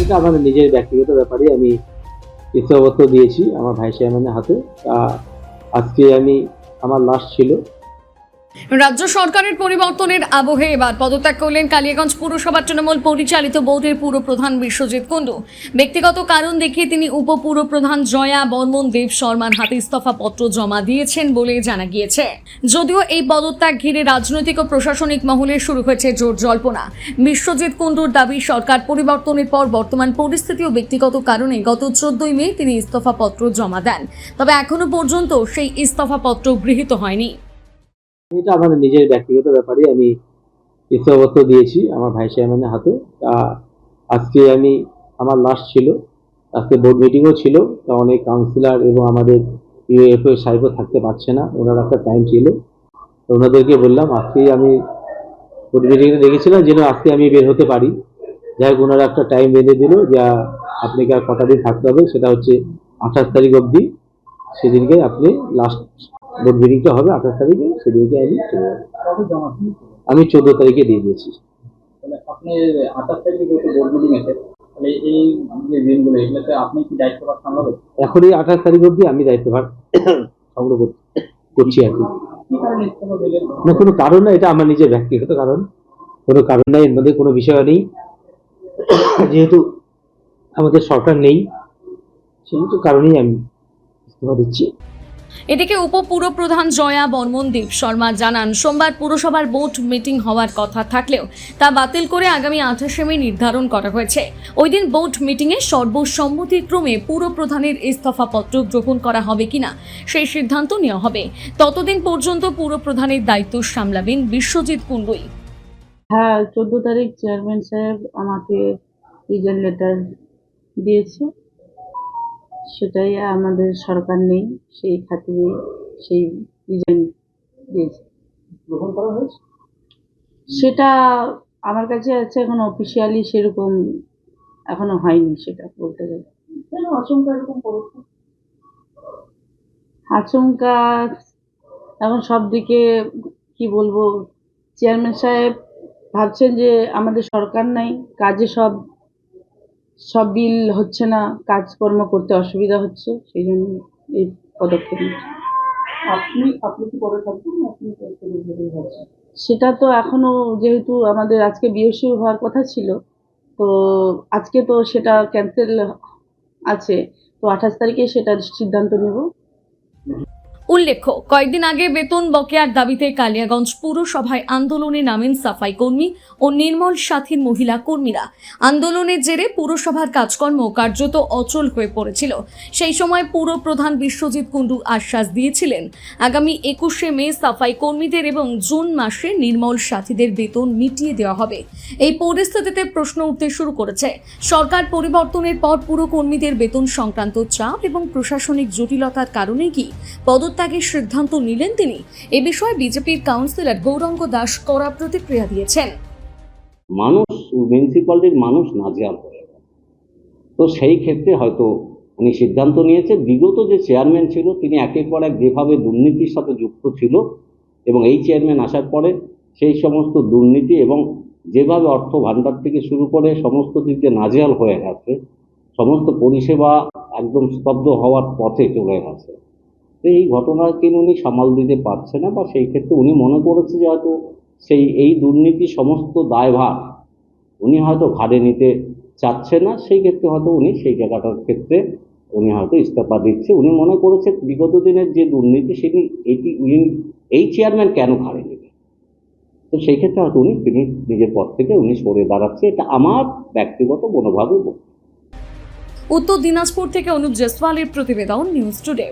এটা আমার নিজের ব্যক্তিগত ব্যাপারে আমি ইস্তফাপত্র দিয়েছি আমার ভাই চেয়ারম্যানের হাতে। আজকে আমার লাস্ট ছিল। রাজ্য সরকারের পরিবর্তনের আবহে এবার পদত্যাগ করলেন কালিয়াগঞ্জ পুরসভার তৃণমূল পরিচালিত বোর্ডের পুরপ্রধান বিশ্বজিৎ কুণ্ডু। ব্যক্তিগত কারণ দেখিয়ে তিনি উপপুরপ্রধান জয়া বর্মন দেব শর্মার হাতে ইস্তফাপত্র জমা দিয়েছেন বলে জানা গিয়েছে। যদিও এই পদত্যাগ ঘিরে রাজনৈতিক ও প্রশাসনিক মহলে শুরু হয়েছে জোর জল্পনা। বিশ্বজিৎ কুণ্ডুর দাবি, সরকার পরিবর্তনের পর বর্তমান পরিস্থিতি ও ব্যক্তিগত কারণে গত 14ই মে তিনি ইস্তফাপত্র জমা দেন। তবে এখনো পর্যন্ত সেই ইস্তফাপত্র গৃহীত হয়নি। এটা আমার নিজের ব্যক্তিগত ব্যাপারে আমি ইস্তফাপত্র দিয়েছি আমার ভাই চেয়ারম্যানের হাতে। আজকে আমার লাস্ট ছিল। আজকে বোর্ড মিটিংও ছিল। অনেক কাউন্সিলর এবং আমাদের ইউএফও সাহেবও থাকতে পারছে না, ওনার একটা টাইম ছিল। তো ওনাদেরকে বললাম আজকেই আমি বোর্ড মিটিংয়ে দেখেছিলাম যেন আজকে আমি বের হতে পারি। যাই হোক, ওনারা একটা টাইম বেঁধে দিল যে আপনাকে আর কটা দিন থাকতে হবে, সেটা হচ্ছে 28 তারিখ অবধি। সেদিনকে আপনি লাস্ট বোর্ড মিটিংটা হবে 28 তারিখে, সেদিনকে আমি চলে যাবো। আমি 14 তারিখে দিয়ে দিয়েছি। আপনি 28 তারিখে যেহেতু বোর্ড মিটিং আছে, তাহলে এই যে দিনগুলো এগুলোতে আপনি কি দায়িত্বভার সামলাবেন? এখন এই 28 তারিখ অবধি আমি দায়িত্বভার সংগ্রহ করছি আর কি। না, কোনো কারণ না, এটা আমার নিজের ব্যক্তিগত কারণ। কোনো কারণ নাই, এর মধ্যে কোনো বিষয় নেই। যেহেতু আমাদের সরকার নেই, সেহেতু কারণেই আমি ইস্তফা দিচ্ছি। এদিকে উপপুরপ্রধান জয়া বর্মন দেব শর্মা জানান, সোমবার পুরসভার বোর্ড মিটিং হওয়ার কথা থাকলেও তা বাতিল করে আগামী 28 মে নির্ধারণ করা হয়েছে। ওই দিন বোর্ড মিটিংয়ে সর্বসম্মতিক্রমে পুরপ্রধানের ইস্তফাপত্র গ্রহণ করা হবে কিনা সেই সিদ্ধান্ত নেওয়া হবে। ততদিন পর্যন্ত পুরপ্রধানের দায়িত্ব সামলাবেন বিশ্বজিৎ কুণ্ডুই। হ্যাঁ, 14 তারিখ চেয়ারম্যান সাহেব আমাকে রিজাইন লেটার দিয়েছে। সেটাই, আমাদের সরকার নেই, সেই খাতিরে সেই রিজাইন দিয়েছে। গ্রহণ করা হয়েছে সেটা আমার কাছে আছে, এখন অফিসিয়ালি সেরকম এখনো হয়নি, সেটা বলতে গেলে। কেন আচমকা এরকম পদক্ষেপ? আচমকা এখন সব দিকে কি বলবো, চেয়ারম্যান সাহেব ভাবছেন যে আমাদের সরকার নাই, কাজে সব বিল হচ্ছে না, কাজকর্ম করতে অসুবিধা হচ্ছে, সেই জন্য এই পদক্ষেপ নিচ্ছে। আপনি কি পরে থাকবেন না আপনি ভাবছেন? সেটা তো এখনো, যেহেতু আমাদের আজকে বিএসসি হওয়ার কথা ছিল, তো আজকে তো সেটা ক্যান্সেল আছে, তো 28 তারিখে সেটা সিদ্ধান্ত নেব। উল্লেখ্য, কয়েকদিন আগে বেতন বকেয়ার দাবিতে কালিয়াগঞ্জ পুরসভায় আন্দোলনে নামেন সাফাই কর্মী ও নির্মল সাথীর মহিলা কর্মীরা। আন্দোলনের জেরে পুরসভার কাজকর্ম কার্যত অচল হয়ে পড়েছিল। সেই সময় পুরপ্রধান বিশ্বজিৎ কুণ্ডু আশ্বাস দিয়েছিলেন, আগামী 21 মে সাফাই কর্মীদের এবং জুন মাসে নির্মল সাথীদের বেতন মিটিয়ে দেওয়া হবে। এই পরিস্থিতিতে প্রশ্ন উঠতে শুরু করেছে, সরকার পরিবর্তনের পর পুরকর্মীদের বেতন সংক্রান্ত চাপ এবং প্রশাসনিক জটিলতার কারণে কি পদত্যাগের সিদ্ধান্ত নিলেন তিনি? এ বিষয়ে বিজেপির কাউন্সিলর গৌরাঙ্গ দাস কড়া প্রতিক্রিয়া দিয়েছেন। মানুষ, মিউনিসিপ্যালিটির মানুষ নাজেহাল হয়ে গেল, তো সেই ক্ষেত্রে হয়তো উনি সিদ্ধান্ত নিয়েছে। বিগত যে চেয়ারম্যান ছিল তিনি একের পর এক যেভাবে দুর্নীতির সাথে যুক্ত ছিল, এবং এই চেয়ারম্যান আসার পরে সেই সমস্ত দুর্নীতি এবং যেভাবে অর্থ ভাণ্ডার থেকে শুরু করে সমস্ত দিক দিয়ে নাজেহাল হয়ে গেছে, সমস্ত পরিষেবা একদম স্তব্ধ হওয়ার পথে চলে গেছে। তো এই ঘটনাকে উনি সামাল দিতে পারছে না, বা সেই ক্ষেত্রে উনি মনে করেছে যে হয়তো এই দুর্নীতি সমস্ত দায়ভার উনি হয়তো ঘাড়ে নিতে চাচ্ছে না। সেই ক্ষেত্রে হয়তো উনি সেই জায়গাটার ক্ষেত্রে উনি হয়তো ইস্তফা দিচ্ছে। উনি মনে করেছে বিগত দিনের যে দুর্নীতি সেটি এই চেয়ারম্যান কেন ঘাড়ে নেবে, তো সেই ক্ষেত্রে হয়তো তিনি নিজের পদ থেকে উনি সরে দাঁড়াচ্ছে। এটা আমার ব্যক্তিগত মনোভাবে। উত্তর দিনাজপুর থেকে অনুপ জেসওয়ালের প্রতিবেদন, নিউজ টুডে।